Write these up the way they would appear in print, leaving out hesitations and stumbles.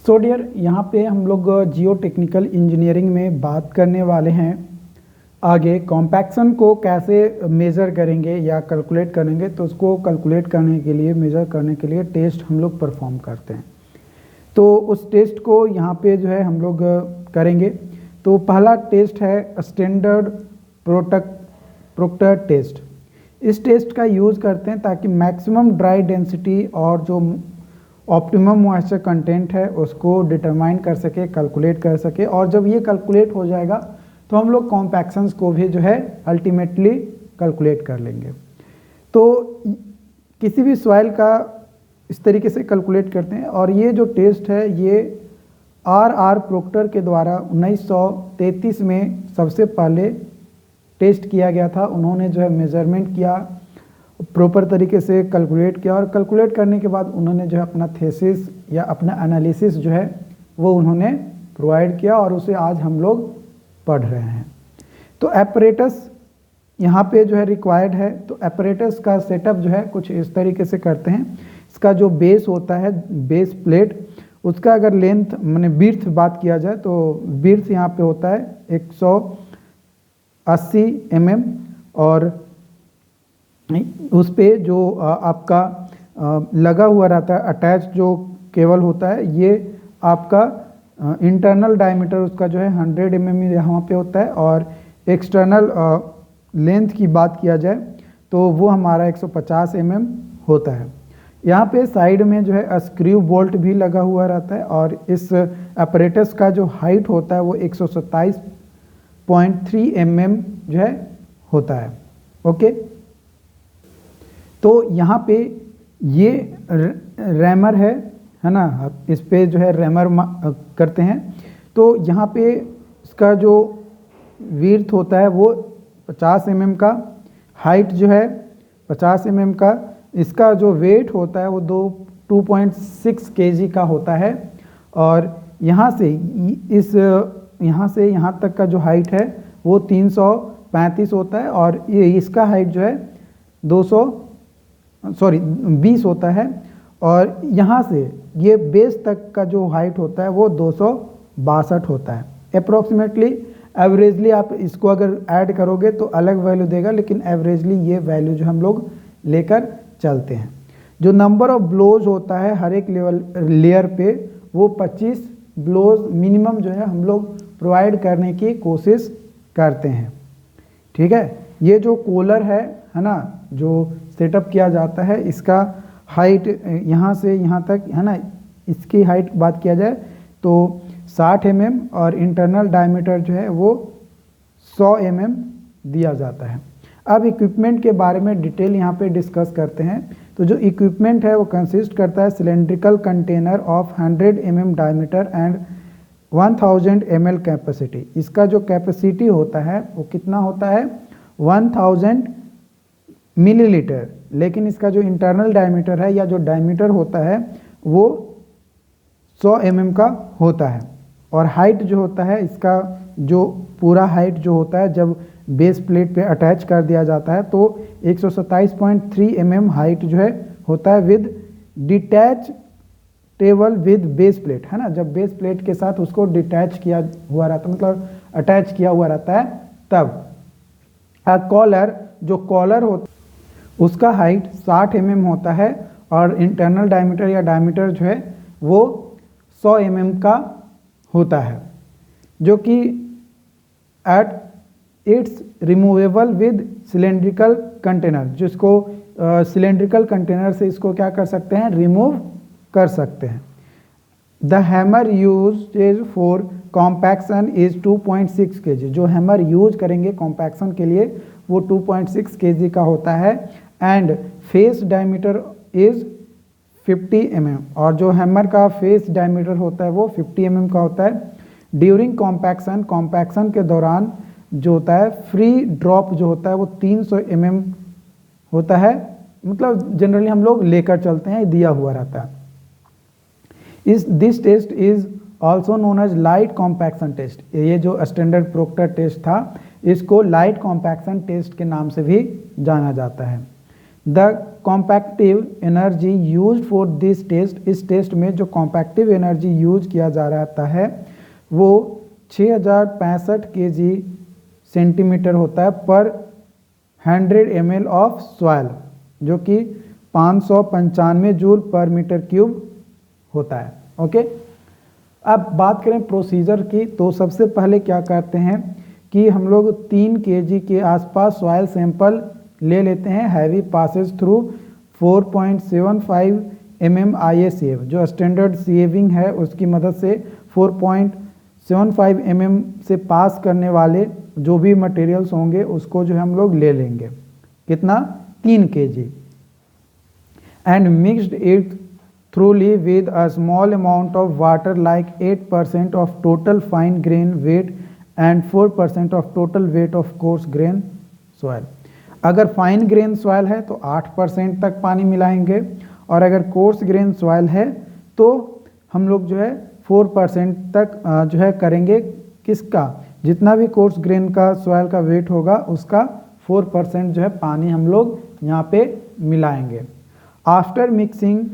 So dear, यहाँ पे हम लोग जियो टेक्निकल इंजीनियरिंग में बात करने वाले हैं आगे कॉम्पैक्शन को कैसे मेज़र करेंगे या कैलकुलेट करेंगे। तो उसको कैलकुलेट करने के लिए, मेज़र करने के लिए टेस्ट हम लोग परफॉर्म करते हैं। तो उस टेस्ट को यहाँ पे जो है हम लोग करेंगे। तो पहला टेस्ट है स्टैंडर्ड प्रोक्टर टेस्ट। इस टेस्ट का यूज़ करते हैं ताकि मैक्सिमम ड्राई डेंसिटी और जो ऑप्टिमम मॉइस्चर कंटेंट है उसको डिटरमाइन कर सके, कैलकुलेट कर सके। और जब ये कैलकुलेट हो जाएगा तो हम लोग कॉम्पैक्शंस को भी जो है अल्टीमेटली कैलकुलेट कर लेंगे। तो किसी भी सॉइल का इस तरीके से कैलकुलेट करते हैं। और ये जो टेस्ट है ये आर प्रोक्टर के द्वारा 1933 में सबसे पहले टेस्ट किया गया था। उन्होंने जो है मेजरमेंट किया, प्रॉपर तरीके से कैलकुलेट किया, और कैलकुलेट करने के बाद उन्होंने जो है अपना थीसिस या अपना एनालिसिस जो है वो उन्होंने प्रोवाइड किया, और उसे आज हम लोग पढ़ रहे हैं। तो एपरेटस यहाँ पे जो है रिक्वायर्ड है। तो एपरेटस का सेटअप जो है कुछ इस तरीके से करते हैं। इसका जो बेस होता है, बेस प्लेट, उसका अगर लेंथ माने बिर्थ बात किया जाए तो बिर्थ यहाँ पे होता है 180 mm, और उस पे जो आपका लगा हुआ रहता है अटैच जो केबल होता है, ये आपका इंटरनल डायमीटर उसका जो है 100 mm यहाँ पे होता है। और एक्सटर्नल लेंथ की बात किया जाए तो वो हमारा 150 mm होता है। यहाँ पे साइड में जो है स्क्रू बोल्ट भी लगा हुआ रहता है, और इस अपरेटस का जो हाइट होता है वो 127.3 mm जो है होता है। ओके, तो यहाँ पे ये रैमर है ना, इस पे जो है रैमर करते हैं। तो यहाँ पे इसका जो विड्थ होता है वो 50 mm का, हाइट जो है 50 mm का, इसका जो वेट होता है वो 2.6 kg का होता है। और यहाँ से यहाँ तक का जो हाइट है वो 335 होता है, और ये इसका हाइट जो है 20 होता है। और यहाँ से ये बेस तक का जो हाइट होता है वो 262 होता है। अप्रॉक्सीमेटली एवरेजली आप इसको अगर ऐड करोगे तो अलग वैल्यू देगा, लेकिन एवरेजली ये वैल्यू जो हम लोग लेकर चलते हैं। जो नंबर ऑफ ब्लोज होता है हर एक लेयर पे वो 25 ब्लोज मिनिमम जो है हम लोग प्रोवाइड करने की कोशिश करते हैं। ठीक है, ये जो कूलर है ना, जो सेटअप किया जाता है, इसका हाइट यहाँ से यहाँ तक है ना, इसकी हाइट बात किया जाए तो 60 mm, और इंटरनल डायमीटर जो है वो 100 mm दिया जाता है। अब इक्विपमेंट के बारे में डिटेल यहाँ पे डिस्कस करते हैं। तो जो इक्विपमेंट है वो कंसिस्ट करता है cylindrical container of 100 mm diameter and 1000 ml capacity. इसका जो कैपेसिटी होता है वो कितना होता है 1000 मिलीलीटर, लेकिन इसका जो इंटरनल डायमीटर है या जो डायमीटर होता है वो 100 mm का होता है। और हाइट जो होता है इसका, जो पूरा हाइट जो होता है जब बेस प्लेट पे अटैच कर दिया जाता है तो 127.3 mm हाइट जो है होता है with detach table with base plate, है ना। जब बेस प्लेट के साथ उसको डिटैच किया हुआ रहता है, मतलब अटैच किया हुआ रहता है, तब कॉलर, जो कॉलर होता उसका हाइट 60 mm होता है, और इंटरनल डायमीटर या डायमीटर जो है वो 100 mm का होता है, जो कि at its removable with cylindrical container, जिसको सिलेंड्रिकल कंटेनर से इसको क्या कर सकते हैं, रिमूव कर सकते हैं। The hammer use for compaction is 2.6 kg। जो हैमर यूज करेंगे कॉम्पैक्शन के लिए वो 2.6 kg का होता है। And face diameter is 50 mm, और जो हैमर का फेस डायमीटर होता है वो 50 mm का होता है। ड्यूरिंग कॉम्पैक्शन, कॉम्पैक्शन के दौरान जो होता है फ्री ड्रॉप जो होता है वो 300 mm होता है, मतलब जनरली हम लोग लेकर चलते हैं, दिया हुआ रहता है। This test is also known as light compaction test. ये जो स्टैंडर्ड प्रोक्टर टेस्ट था इसको लाइट कॉम्पैक्शन टेस्ट के नाम से भी जाना जाता है। The compactive energy use for this test, इस टेस्ट में जो कॉम्पैक्टिव एनर्जी यूज किया जा रहता है वो 6065 kg सेंटीमीटर होता है पर 100 ml ऑफ सॉइल, जो कि 595 जूल पर मीटर क्यूब होता है। ओके, अब बात करें प्रोसीजर की, तो सबसे पहले क्या करते हैं कि हम लोग 3 kg के आसपास सॉइल सैंपल ले लेते हैं। Heavy passes through 4.75 mm ISAF, जो स्टैंडर्ड सीएविंग है उसकी मदद से 4.75 mm से पास करने वाले जो भी मटेरियल्स होंगे उसको जो है हम लोग ले लेंगे। कितना? 3 kg। And mixed it थ्रूली with a small amount of water like 8% of total fine grain weight and 4% of total weight of coarse grain soil. अगर फाइन ग्रेन सॉइल है तो 8% तक पानी मिलाएंगे, और अगर कोर्स ग्रेन सॉइल है तो हम लोग जो है 4% तक जो है करेंगे। किसका? जितना भी कोर्स ग्रेन का सॉइल का वेट होगा उसका 4% जो है पानी हम लोग यहाँ पे मिलाएंगे। आफ्टर मिक्सिंग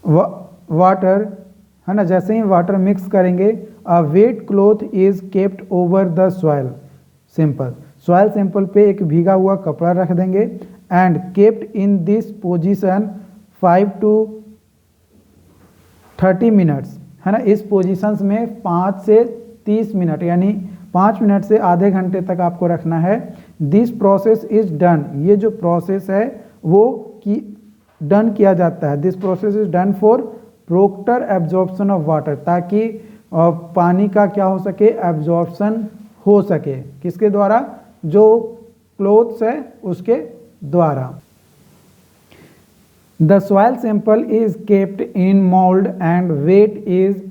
वाटर, है ना, जैसे ही वाटर मिक्स करेंगे, a wet cloth is kept over the soil sample, soil sample पे एक भीगा हुआ कपड़ा रख देंगे। And kept in this position 5 to 30 minutes, है ना, इस पोजीशंस में 5 से 30 मिनट यानी 5 मिनट से आधे घंटे तक आपको रखना है। दिस प्रोसेस इज डन, ये जो प्रोसेस है वो की डन किया जाता है। This process is done for proctor absorption of water, ताकि पानी का क्या हो सके? एब्जॉर्प्शन हो सके। किसके द्वारा? जो क्लोथ्स है उसके द्वारा। The soil sample is kept in mould and weight is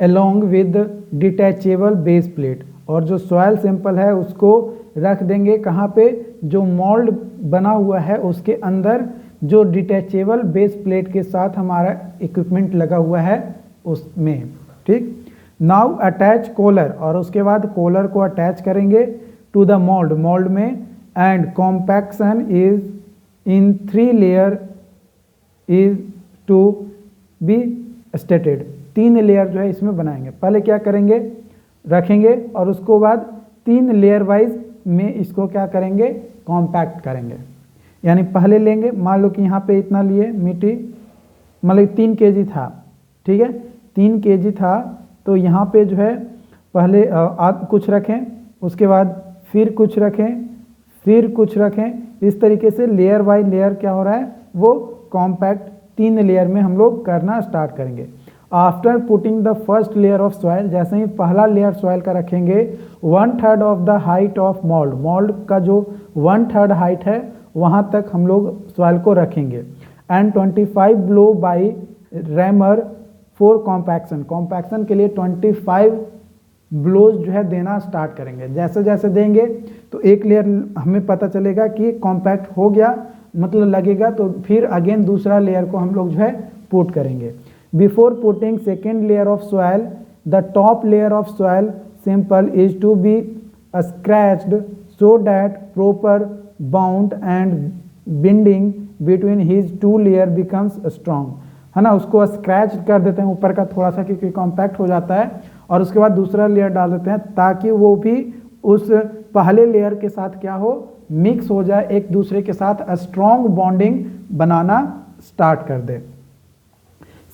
along with detachable base plate, और जो सॉइल सैंपल है उसको रख देंगे कहाँ पे? जो मोल्ड बना हुआ है उसके अंदर, जो डिटैचेबल बेस प्लेट के साथ हमारा इक्विपमेंट लगा हुआ है उसमें। ठीक, नाउ अटैच कॉलर, और उसके बाद कॉलर को अटैच करेंगे टू द मोल्ड, मोल्ड में। And compaction is in 3 layer is to be stated, 3 layer जो है इसमें बनाएंगे। पहले क्या करेंगे? रखेंगे, और उसको बाद 3 लेयर वाइज में इसको क्या करेंगे? कॉम्पैक्ट करेंगे। यानी पहले लेंगे, मान लो कि यहाँ पे इतना लिए मिट्टी, मतलब 3 kg था, ठीक है, 3 kg था, तो यहाँ पे जो है पहले कुछ रखें, उसके बाद फिर कुछ रखें, फिर कुछ रखें। इस तरीके से लेयर बाय लेयर क्या हो रहा है? वो कॉम्पैक्ट 3 लेयर में हम लोग करना स्टार्ट करेंगे। After putting the first layer of soil, जैसे ही पहला लेयर सॉइल का रखेंगे, 1/3 of the height of mould, mould का जो 1/3 हाइट है वहाँ तक हम लोग सॉइल को रखेंगे। And 25 blow by rammer for compaction, compaction के लिए 25 ब्लोज जो है देना स्टार्ट करेंगे। जैसे जैसे देंगे तो एक लेयर हमें पता चलेगा कि कॉम्पैक्ट हो गया, मतलब लगेगा, तो फिर अगेन दूसरा लेयर को हम लोग जो है पुट करेंगे। Before putting second layer of soil, the top layer of soil sample is to be scratched so that proper bound and binding between his 2 layer becomes strong, है ना, उसको स्क्रैच कर देते हैं ऊपर का थोड़ा सा, क्योंकि कॉम्पैक्ट हो जाता है, और उसके बाद दूसरा लेयर डाल देते हैं ताकि वो भी उस पहले लेयर के साथ क्या हो? मिक्स हो जाए, एक दूसरे के साथ स्ट्रॉन्ग बॉन्डिंग बनाना स्टार्ट कर दे।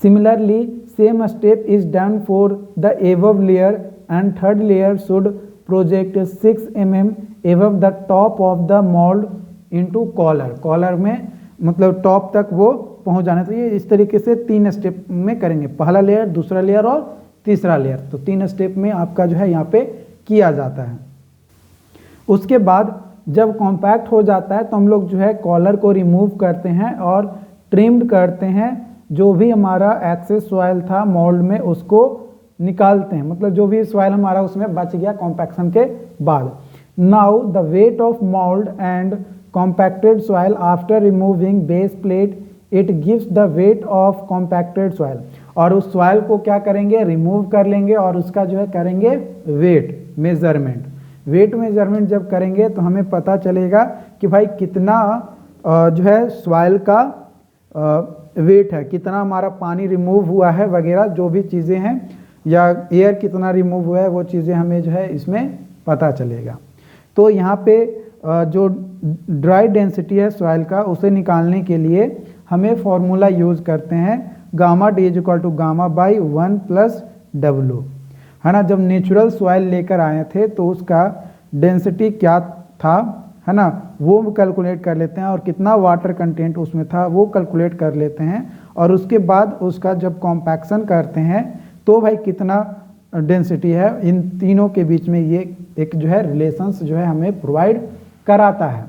Similarly same step is done for the above layer, and third layer should project 6 mm above the top of the mould into collar, collar में मतलब टॉप तक वो पहुंच जाना चाहिए। इस तरीके से 3 स्टेप में करेंगे, पहला लेयर, दूसरा लेयर और तीसरा लेयर, तो 3 स्टेप में आपका जो है यहाँ पे किया जाता है। उसके बाद जब कॉम्पैक्ट हो जाता है तो हम लोग जो है कॉलर को रिमूव करते हैं और ट्रिम्ड करते हैं। जो भी हमारा एक्सेस सॉइल था मोल्ड में उसको निकालते हैं, मतलब जो भी सॉइल हमारा उसमें बच गया कॉम्पैक्शन के बाद। Now the weight of mould and compacted soil after removing base plate, it gives the weight of compacted soil, और उस सॉइल को क्या करेंगे? रिमूव कर लेंगे और उसका जो है करेंगे वेट मेजरमेंट। वेट मेजरमेंट जब करेंगे तो हमें पता चलेगा कि भाई कितना जो है सॉइल का वेट है, कितना हमारा पानी रिमूव हुआ है वगैरह जो भी चीज़ें हैं, या एयर कितना रिमूव हुआ है, वो चीज़ें हमें जो है इसमें पता चलेगा। तो यहाँ पे जो ड्राई डेंसिटी है सॉइल का, उसे निकालने के लिए हमें फॉर्मूला यूज़ करते हैं gamma d is equal to gamma by 1 plus डब्लू, है ना। जब नेचुरल सॉइल लेकर आए थे तो उसका डेंसिटी क्या था, है ना, वो कैलकुलेट कर लेते हैं, और कितना वाटर कंटेंट उसमें था वो कैलकुलेट कर लेते हैं, और उसके बाद उसका जब कॉम्पैक्शन करते हैं तो भाई कितना डेंसिटी है, इन तीनों के बीच में ये एक जो है रिलेशंस जो है हमें प्रोवाइड कराता है।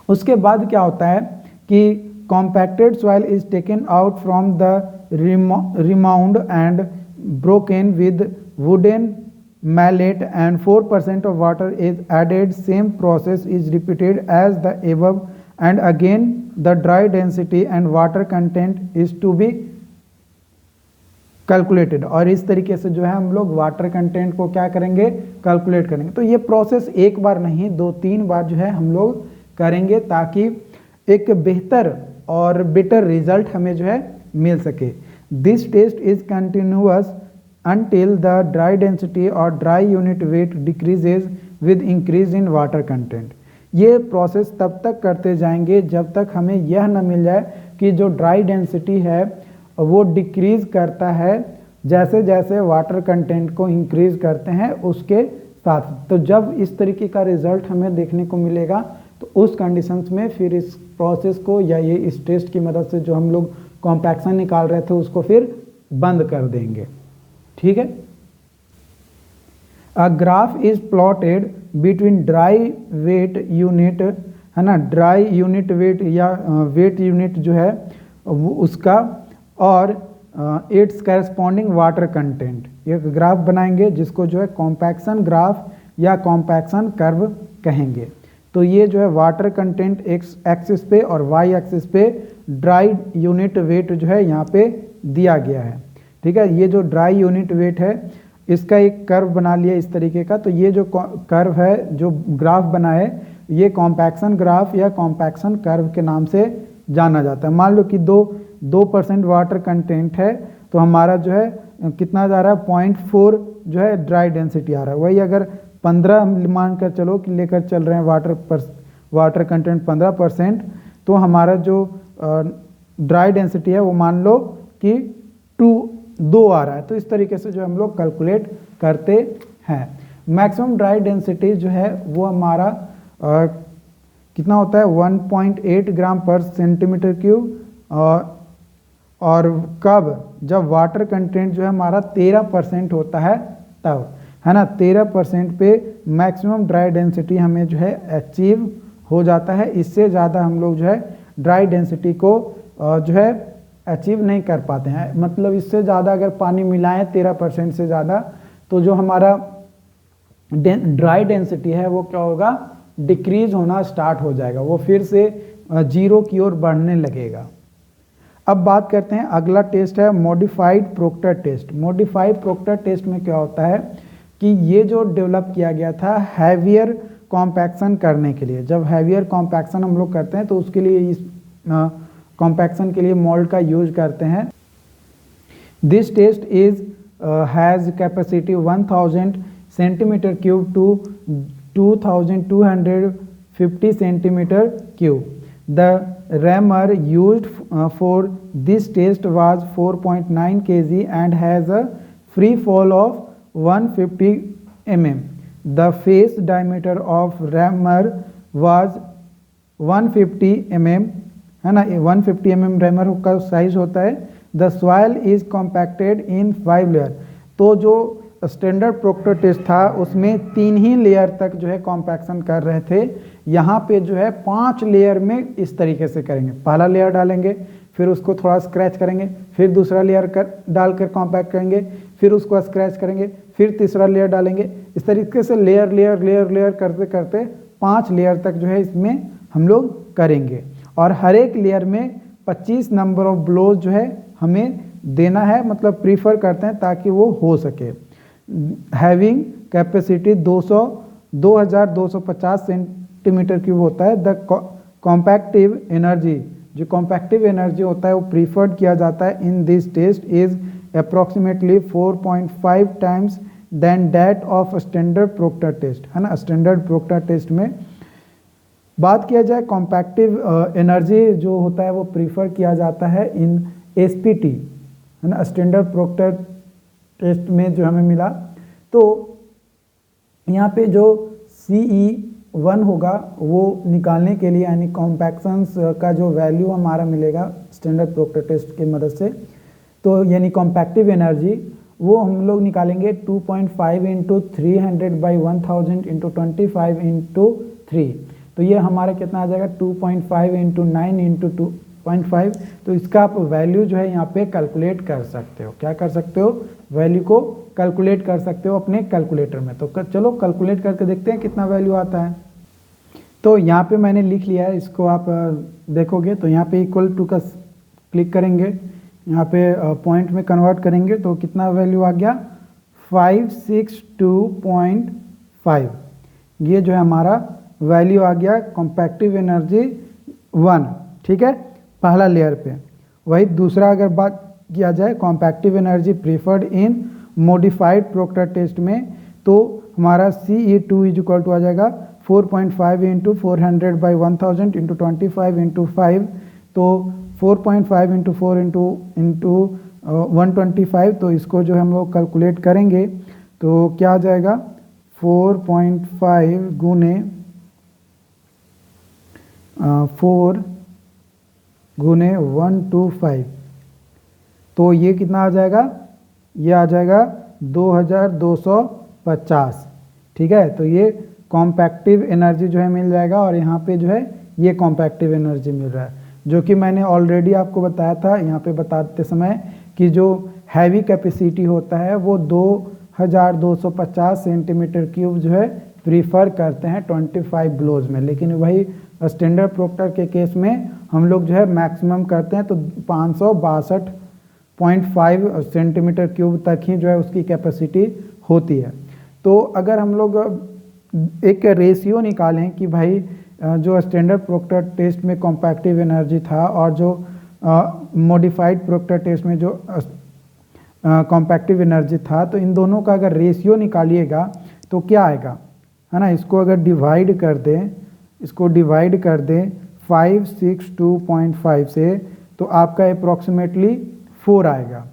उसके बाद क्या होता है कि compacted soil is taken out from the remould and broken with wooden mallet and 4% of water is added. Same process is repeated as the above, and again the dry density and water content is to be calculated। और इस तरीके से जो है हम लोग water content को क्या करेंगे, कैलकुलेट करेंगे। तो ये प्रोसेस एक बार नहीं 2-3 बार जो है हम लोग करेंगे ताकि एक बेहतर और बेटर रिजल्ट हमें जो है मिल सके। This test is continuous until the dry density or dry unit weight decreases with increase in water content। ये प्रोसेस तब तक करते जाएंगे जब तक हमें यह न मिल जाए कि जो ड्राई डेंसिटी है वो डिक्रीज करता है जैसे जैसे वाटर कंटेंट को इंक्रीज करते हैं उसके साथ। तो जब इस तरीके का रिजल्ट हमें देखने को मिलेगा तो उस कंडीशंस में फिर इस प्रोसेस को या ये इस टेस्ट की मदद से जो हम लोग कॉम्पैक्शन निकाल रहे थे उसको फिर बंद कर देंगे। ठीक है। A graph is plotted between dry weight unit, है ना, ड्राई यूनिट वेट या वेट यूनिट जो है वो उसका, और इट्स करस्पॉन्डिंग वाटर कंटेंट। एक ग्राफ बनाएंगे जिसको जो है कॉम्पैक्शन ग्राफ या कॉम्पैक्शन कर्व कहेंगे। तो ये जो है वाटर कंटेंट एक्स एक्सिस पे और वाई एक्सिस पे ड्राई यूनिट वेट जो है यहाँ पे दिया गया है। ठीक है। ये जो ड्राई यूनिट वेट है इसका एक कर्व बना लिया इस तरीके का। तो ये जो कर्व है, जो ग्राफ बना है, ये कॉम्पैक्शन ग्राफ या कॉम्पैक्शन कर्व के नाम से जाना जाता है। मान लो कि 2% वाटर कंटेंट है तो हमारा जो है कितना जा रहा है, 0.4 जो है ड्राई डेंसिटी आ रहा है। वही अगर 15 मान कर चलो कि लेकर चल रहे हैं वाटर कंटेंट 15%, तो हमारा जो ड्राई डेंसिटी है वो मान लो कि 2 आ रहा है। तो इस तरीके से जो हम लोग कैलकुलेट करते हैं। मैक्सिमम ड्राई डेंसिटी जो है वो हमारा कितना होता है, 1.8 ग्राम पर सेंटीमीटर क्यूब। और कब, जब वाटर कंटेंट जो है हमारा 13% होता है तब, है ना। 13% पे मैक्सिमम ड्राई डेंसिटी हमें जो है अचीव हो जाता है। इससे ज़्यादा हम लोग जो है ड्राई डेंसिटी को जो है अचीव नहीं कर पाते हैं। मतलब इससे ज़्यादा अगर पानी मिलाएं 13% से ज़्यादा, तो जो हमारा ड्राई डेंसिटी है वो क्या होगा, डिक्रीज होना स्टार्ट हो जाएगा, वो फिर से 0 की ओर बढ़ने लगेगा। अब बात करते हैं, अगला टेस्ट है modified Proctor test. Modified Proctor test में क्या होता है कि ये जो डेवलप किया गया था हैवियर कॉम्पैक्शन करने के लिए। जब हैवियर कॉम्पैक्शन हम लोग करते हैं तो उसके लिए इस कॉम्पैक्शन के लिए मोल्ड का यूज करते हैं। This test is has capacity 1000 centimetre cube to 2250 centimetre cube. The rammer used for this test was 4.9 kg and has a free fall of 150 mm. The face diameter of rammer was 150 mm, है ना, 150 mm rammer का size होता है। The soil is compacted in 5 layer. तो जो standard Proctor test था उसमें 3 ही layer तक जो है कॉम्पैक्शन कर रहे थे। यहाँ पे जो है 5 लेयर में इस तरीके से करेंगे। पहला लेयर डालेंगे, फिर उसको थोड़ा स्क्रैच करेंगे, फिर दूसरा लेयर डालकर कॉम्पैक्ट करेंगे, फिर उसको स्क्रैच करेंगे, फिर तीसरा लेयर डालेंगे। इस तरीके से लेयर लेयर लेयर लेयर करते करते 5 लेयर तक जो है इसमें हम लोग करेंगे। और हर एक लेयर में 25 नंबर ऑफ ब्लोज जो है हमें देना है, मतलब प्रीफर करते हैं ताकि वो हो सके। हैविंग कैपेसिटी 2250 सेंटीमीटर क्यूब होता है। द कॉम्पैक्टिव एनर्जी, जो कॉम्पैक्टिव एनर्जी होता है वो प्रीफर्ड किया जाता है in this test is approximately 4.5 times then that of standard Proctor test, है ना। स्टैंडर्ड प्रोक्टर टेस्ट में बात किया जाए कॉम्पैक्टिव एनर्जी जो होता है वो प्रीफर किया जाता है इन एसपीटी, है ना, स्टैंडर्ड प्रोक्टर टेस्ट में जो हमें मिला। तो यहाँ पे जो CE1 होगा वो निकालने के लिए, यानी कॉम्पैक्शंस का जो वैल्यू हमारा मिलेगा स्टैंडर्ड प्रोक्टर टेस्ट की मदद से, तो यानी कॉम्पैक्टिव एनर्जी वो हम लोग निकालेंगे 2.5 इंटू 300/1000 इंटू 25 इंटू 3। तो ये हमारा कितना आ जाएगा 2.5 इंटू 9 इंटू 2.5। तो इसका आप वैल्यू जो है यहाँ पे कैलकुलेट कर सकते हो। क्या कर सकते हो? वैल्यू को कैलकुलेट कर सकते हो अपने कैलकुलेटर में। तो चलो कैलकुलेट करके देखते हैं कितना वैल्यू आता है। तो यहाँ पे मैंने लिख लिया है, इसको आप देखोगे तो यहाँ पे इक्वल टू का क्लिक करेंगे, यहाँ पे पॉइंट में कन्वर्ट करेंगे तो कितना वैल्यू आ गया 562.5। ये जो है हमारा वैल्यू आ गया कॉम्पैक्टिव एनर्जी 1, ठीक है, पहला लेयर पे। वही दूसरा अगर बात किया जाए कॉम्पैक्टिव एनर्जी प्रीफर्ड इन मॉडिफाइड प्रोक्टर टेस्ट में, तो हमारा CE2 इज इक्वल टू आ जाएगा 4.5 इंटू 400/1000 इंटू 25 इंटू 5। तो 4.5 इंटू 4 इंटू 125। तो इसको जो हम लोग कैलकुलेट करेंगे तो क्या आ जाएगा 4.5 गुने 4 गुने 125। तो ये कितना आ जाएगा? ये आ जाएगा 2250, ठीक है। तो ये कॉम्पैक्टिव एनर्जी जो है मिल जाएगा, और यहाँ पे जो है ये कॉम्पैक्टिव एनर्जी मिल रहा है, जो कि मैंने ऑलरेडी आपको बताया था यहाँ पे बताते समय कि जो हैवी कैपेसिटी होता है वो 2250 सेंटीमीटर क्यूब जो है प्रीफर करते हैं 25 ब्लोज में। लेकिन वही स्टैंडर्ड प्रोक्टर के केस में हम लोग जो है मैक्सिमम करते हैं तो 562.5 सेंटीमीटर क्यूब तक ही जो है उसकी कैपेसिटी होती है। तो अगर हम लोग एक रेशियो निकालें कि भाई जो स्टैंडर्ड प्रोक्टर टेस्ट में कॉम्पैक्टिव एनर्जी था और जो मॉडिफाइड प्रोक्टर टेस्ट में जो कॉम्पैक्टिव एनर्जी था, तो इन दोनों का अगर रेशियो निकालिएगा तो क्या आएगा, है ना। इसको अगर डिवाइड कर दें, इसको डिवाइड कर दें 562.5 से, तो आपका अप्रॉक्सीमेटली 4 आएगा,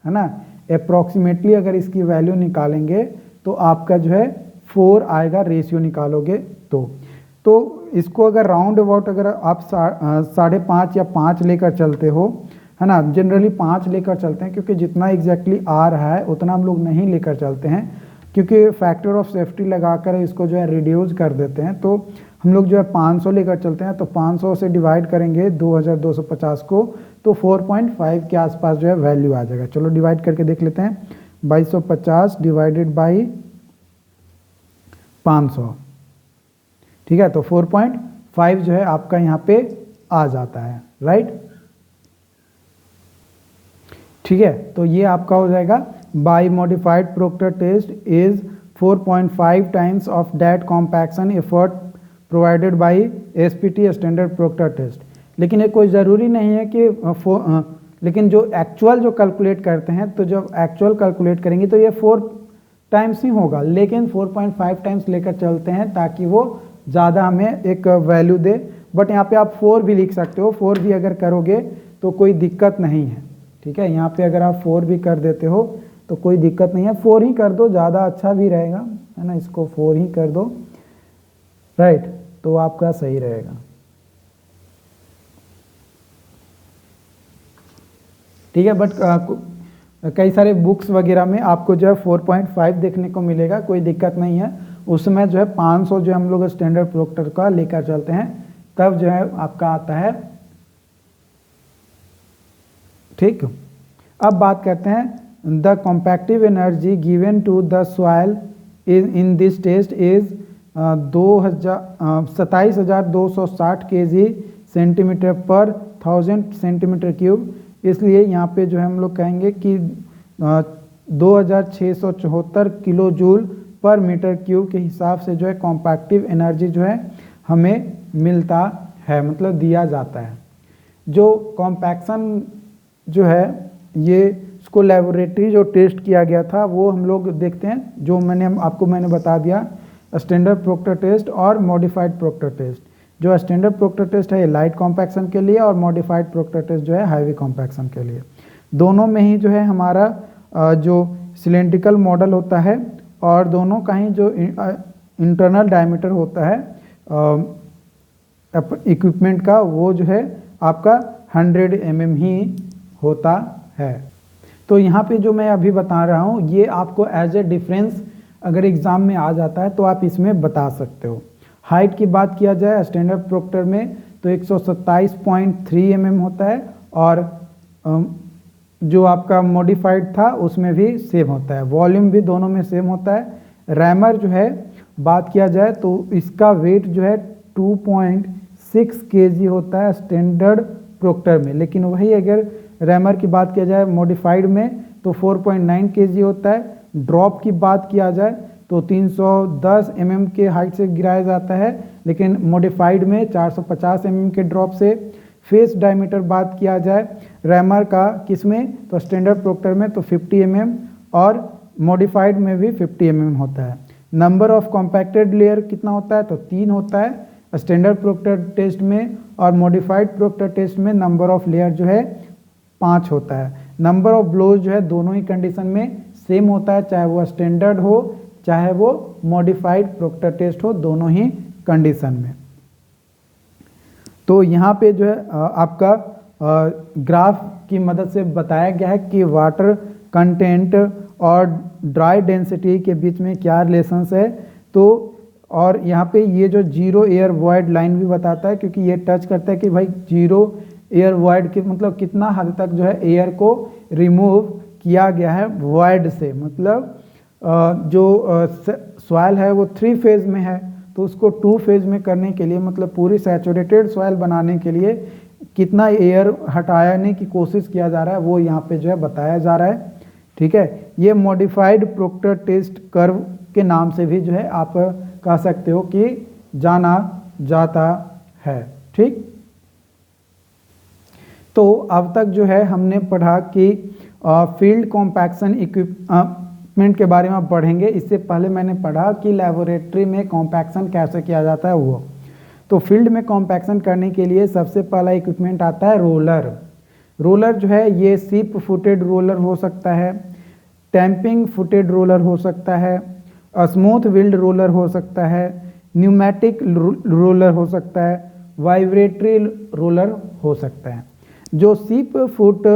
है ना। अप्रॉक्सीमेटली अगर इसकी वैल्यू निकालेंगे तो आपका जो है 4 आएगा, रेशियो निकालोगे तो इसको अगर राउंड अबाउट अगर आप 5.5 या 5 लेकर चलते हो, है ना, जनरली 5 लेकर चलते हैं क्योंकि जितना एग्जैक्टली आ रहा है उतना हम लोग नहीं लेकर चलते हैं, क्योंकि फैक्टर ऑफ सेफ्टी लगाकर इसको जो है रिड्यूस कर देते हैं। तो हम लोग जो है 500 लेकर चलते हैं, तो 500 से डिवाइड करेंगे 2250 को, तो 4.5 के आसपास जो है वैल्यू आ जाएगा। चलो डिवाइड करके देख लेते हैं, 2250 डिवाइडेड बाई 500, ठीक है। तो 4.5 जो है आपका यहाँ पे आ जाता है, राइट, ठीक है। तो ये आपका हो जाएगा by modified Proctor test is 4.5 times of that compaction effort provided by SPT standard Proctor test. लेकिन ये कोई ज़रूरी नहीं है कि लेकिन जो एक्चुअल जो कैलकुलेट करते हैं, तो जब एक्चुअल कैलकुलेट करेंगे तो ये 4 टाइम्स ही होगा, लेकिन 4.5 टाइम्स लेकर चलते हैं ताकि वो ज़्यादा हमें एक वैल्यू दे। बट यहाँ पे आप 4 भी लिख सकते हो, 4 भी अगर करोगे तो कोई दिक्कत नहीं है, ठीक है। यहाँ पे अगर आप 4 भी कर देते हो तो कोई दिक्कत नहीं है, 4 ही कर दो, ज़्यादा अच्छा भी रहेगा, है ना। इसको 4 ही कर दो, राइट, तो आपका सही रहेगा, ठीक है। बट कई सारे बुक्स वगैरह में आपको जो है 4.5 देखने को मिलेगा, कोई दिक्कत नहीं है। उसमें जो है 500 जो हम लोग स्टैंडर्ड प्रोक्टर का लेकर चलते हैं, तब जो है आपका आता है, ठीक। अब बात करते हैं the compactive energy given to the soil in this test is 27,260 kg centimetre per 1000 centimetre cube. इसलिए यहाँ पे जो है हम लोग कहेंगे कि 2674 kilo joule per metre cube के हिसाब से जो है कॉम्पैक्टिव एनर्जी जो है हमें मिलता है, मतलब दिया जाता है। जो कॉम्पैक्शन जो है ये इसको लेबोरेटरी जो टेस्ट किया गया था वो हम लोग देखते हैं, जो मैंने बता दिया स्टैंडर्ड प्रोक्टर टेस्ट और मॉडिफाइड प्रोक्टर टेस्ट। जो स्टैंडर्ड प्रोक्टर टेस्ट है ये लाइट कॉम्पैक्शन के लिए और मॉडिफाइड प्रोक्टर टेस्ट जो है हैवी कॉम्पैक्शन के लिए। दोनों में ही जो है हमारा जो सिलेंड्रिकल मॉडल होता है और दोनों का ही जो इंटरनल डायमीटर होता है इक्विपमेंट का वो जो है आपका 100 mm ही होता है। तो यहाँ पे जो मैं अभी बता रहा हूँ ये आपको एज ए डिफरेंस अगर एग्ज़ाम में आ जाता है तो आप इसमें बता सकते हो। हाइट की बात किया जाए स्टैंडर्ड प्रोक्टर में तो 127.3 mm होता है और जो आपका मॉडिफाइड था उसमें भी सेम होता है, वॉल्यूम भी दोनों में सेम होता है। रैमर जो है बात किया जाए तो इसका वेट जो है 2.6 kg होता है स्टैंडर्ड प्रोक्टर में, लेकिन वही अगर रैमर की बात किया जाए मॉडिफाइड में तो 4.9 kg होता है। ड्रॉप की बात किया जाए तो 310 mm के हाइट से गिराया जाता है, लेकिन मॉडिफाइड में 450 mm के ड्रॉप से। फेस डायमीटर बात किया जाए रैमर का किसमें तो स्टैंडर्ड प्रोक्टर में तो 50 mm और मॉडिफाइड में भी 50 mm होता है। नंबर ऑफ कॉम्पैक्टेड लेयर कितना होता है तो 3 होता है स्टैंडर्ड प्रोक्टर टेस्ट में और मॉडिफाइड प्रोक्टर टेस्ट में नंबर ऑफ लेयर जो है 5 होता है। नंबर ऑफ ब्लोज जो है दोनों ही कंडीशन में सेम होता है, चाहे वो स्टैंडर्ड हो चाहे वो मॉडिफाइड प्रोक्टर टेस्ट हो, दोनों ही कंडीशन में। तो यहाँ पे जो है आपका ग्राफ की मदद से बताया गया है कि वाटर कंटेंट और ड्राई डेंसिटी के बीच में क्या रिलेशंस है। तो और यहाँ पे ये जो जीरो एयर वॉइड लाइन भी बताता है, क्योंकि ये टच करता है कि भाई जीरो एयर वॉइड के मतलब कितना हद तक जो है एयर को रिमूव किया गया है वॉइड से, मतलब जो सॉइल है वो 3 फेज में है तो उसको 2 फेज में करने के लिए मतलब पूरी सैचुरेटेड सॉइल बनाने के लिए कितना एयर हटाने की कोशिश किया जा रहा है वो यहाँ पे जो है बताया जा रहा है। ठीक है, ये मॉडिफाइड प्रोक्टर टेस्ट कर्व के नाम से भी जो है आप कह सकते हो कि जाना जाता है। ठीक, तो अब तक जो है हमने पढ़ा कि फील्ड कॉम्पैक्शन इक्विपमेंट के बारे में पढ़ेंगे। इससे पहले मैंने पढ़ा कि लेबोरेटरी में कॉम्पैक्शन कैसे किया जाता है वो। तो फील्ड में कॉम्पैक्शन करने के लिए सबसे पहला इक्विपमेंट आता है रोलर। रोलर जो है ये सिप फुटेड रोलर हो सकता है, टैंपिंग फुटेड रोलर हो सकता है, स्मूथ व्हील्ड रोलर हो सकता है, न्यूमेटिक रोलर हो सकता है, वाइब्रेटरी रोलर हो सकता है। जो सिप फुट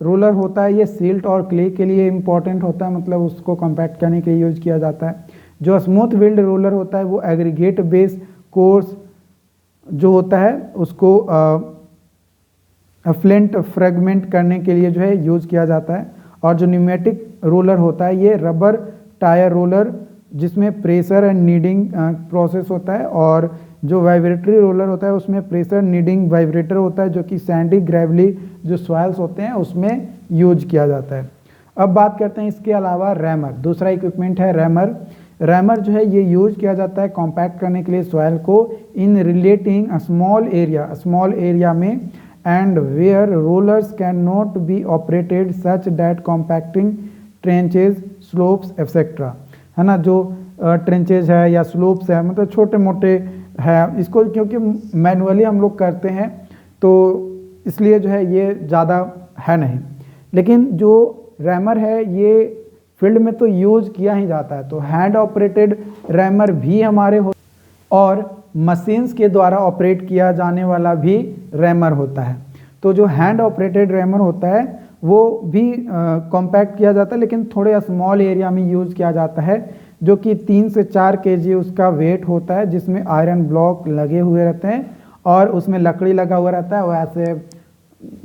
रोलर होता है ये सिल्ट और क्ले के लिए इम्पॉर्टेंट होता है, मतलब उसको कॉम्पैक्ट करने के लिए यूज किया जाता है। जो स्मूथ व्हील्ड रोलर होता है वो एग्रीगेट बेस कोर्स जो होता है उसको फ्लिंट फ्रेगमेंट करने के लिए जो है यूज किया जाता है। और जो न्यूमेटिक रोलर होता है ये रबर टायर रोलर जिसमें प्रेशर एंड नीडिंग प्रोसेस होता है, और जो वाइब्रेटरी रोलर होता है उसमें प्रेशर नीडिंग वाइब्रेटर होता है जो कि सैंडी ग्रेवली जो सॉइल्स होते हैं उसमें यूज किया जाता है। अब बात करते हैं इसके अलावा रैमर, दूसरा इक्विपमेंट है रैमर। रैमर जो है ये यूज किया जाता है कॉम्पैक्ट करने के लिए सॉइल को इन रिलेटिंग स्मॉल एरिया में and where rollers can not be operated such that compacting trenches slopes et cetera, है ना। जो ट्रेंचेज है या स्लोप्स है मतलब छोटे मोटे है, इसको क्योंकि मैनुअली हम लोग करते हैं तो इसलिए जो है ये ज़्यादा है नहीं, लेकिन जो रैमर है ये फील्ड में तो यूज किया ही जाता है। तो हैंड ऑपरेटेड रैमर भी हमारे हो और मशीन्स के द्वारा ऑपरेट किया जाने वाला भी रैमर होता है। तो जो हैंड ऑपरेटेड रैमर होता है वो भी कॉम्पैक्ट किया जाता है, लेकिन थोड़े स्मॉल एरिया में यूज किया जाता है, जो कि 3 से 4 kg उसका वेट होता है, जिसमें आयरन ब्लॉक लगे हुए रहते हैं और उसमें लकड़ी लगा हुआ रहता है। वैसे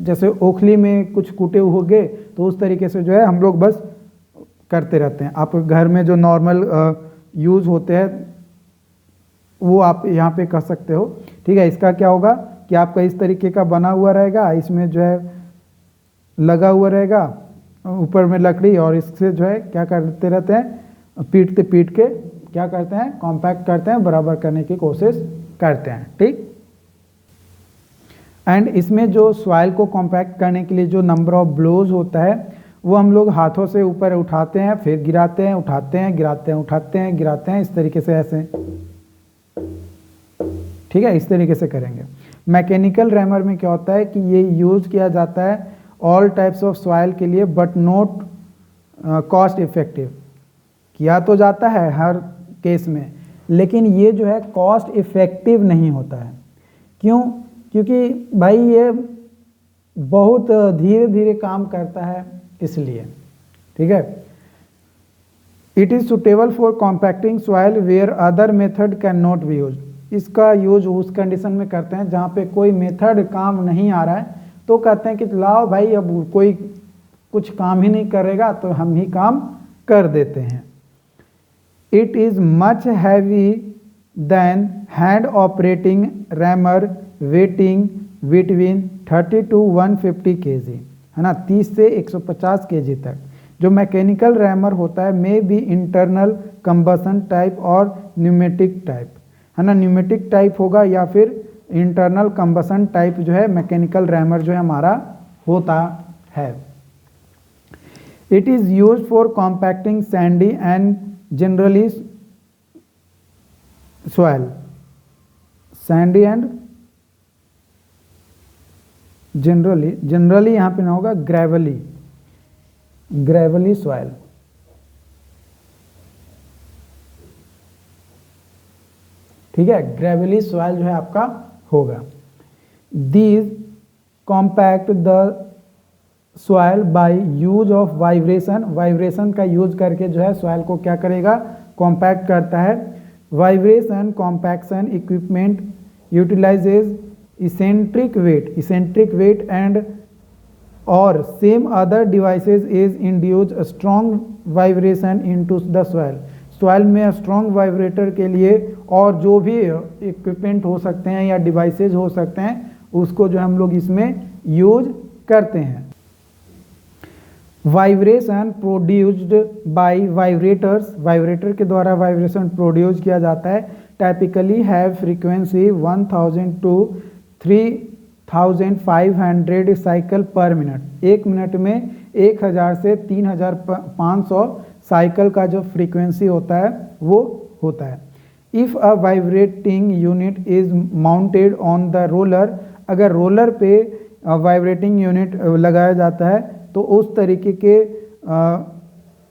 जैसे ओखली में कुछ कूटे होंगे तो उस तरीके से जो है हम लोग बस करते रहते हैं। आप घर में जो नॉर्मल यूज़ होते हैं वो आप यहाँ पे कर सकते हो। ठीक है, इसका क्या होगा कि आपका इस तरीके का बना हुआ रहेगा, इसमें जो है लगा हुआ रहेगा ऊपर में लकड़ी, और इससे जो है क्या करते रहते हैं पीटते पीट के क्या करते हैं, कॉम्पैक्ट करते हैं, बराबर करने की कोशिश करते हैं। ठीक। एंड इसमें जो सॉइल को कॉम्पैक्ट करने के लिए जो नंबर ऑफ ब्लोज होता है वो हम लोग हाथों से ऊपर उठाते हैं, फिर गिराते हैं, उठाते हैं, गिराते हैं, उठाते हैं, गिराते हैं, इस तरीके से ऐसे। ठीक है, इस तरीके से करेंगे। मैकेनिकल रैमर में क्या होता है कि ये यूज किया जाता है ऑल टाइप्स ऑफ सॉइल के लिए, बट नॉट कॉस्ट इफेक्टिव। किया तो जाता है हर केस में, लेकिन ये जो है कॉस्ट इफेक्टिव नहीं होता है। क्यों? क्योंकि भाई ये बहुत धीरे धीरे काम करता है, इसलिए। ठीक है। It is suitable for compacting soil where other method can not be use. इसका यूज उस कंडीशन में करते हैं जहाँ पे कोई मेथड काम नहीं आ रहा है, तो कहते हैं कि लाओ भाई अब कोई कुछ काम ही नहीं करेगा तो हम ही काम कर देते हैं। It is much heavy then hand operating rammer weighting between 30 to 150 kg, है ना, 30 से 150 kg तक। जो मैकेनिकल रैमर होता है may be internal combustion type और न्यूमेटिक टाइप, है ना, न्यूमेटिक टाइप होगा या फिर इंटरनल कंबसन टाइप जो है मैकेनिकल रैमर जो है हमारा होता है। It is use for compacting Sandy and generally soil, Sandy and generally यहाँ पे ना होगा ग्रेवली सॉइल। ठीक है, ग्रेवली सॉइल जो है आपका होगा। These compact the soil by use of vibration, vibration का यूज करके जो है सॉइल को क्या करेगा, कॉम्पैक्ट करता है। Vibration compaction equipment utilises eccentric weight and और same other devices is induce strong vibration into the soil. Soil में स्ट्रॉन्ग वाइब्रेटर के लिए और जो भी इक्विपमेंट हो सकते हैं या डिवाइसेज हो सकते हैं उसको जो हम लोग इसमें यूज करते हैं। Vibration produced by vibrators, vibrator के द्वारा वाइब्रेशन प्रोड्यूस किया जाता है। Typically have frequency 1000 to 3500 cycle पर मिनट। एक मिनट में 1000 से 3500 साइकिल का जो फ्रीक्वेंसी होता है वो होता है। If a vibrating unit is mounted on the roller, अगर रोलर पे वाइब्रेटिंग यूनिट लगाया जाता है तो उस तरीके के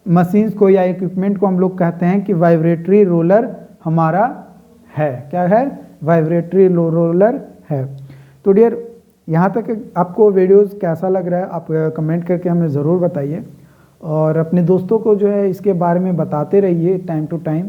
मशीन्स को या इक्विपमेंट को हम लोग कहते हैं कि वाइब्रेटरी रोलर हमारा है। क्या है? वाइब्रेटरी रोलर है। तो डियर, यहाँ तक आपको वीडियोस कैसा लग रहा है आप कमेंट करके हमें ज़रूर बताइए, और अपने दोस्तों को जो है इसके बारे में बताते रहिए टाइम टू टाइम।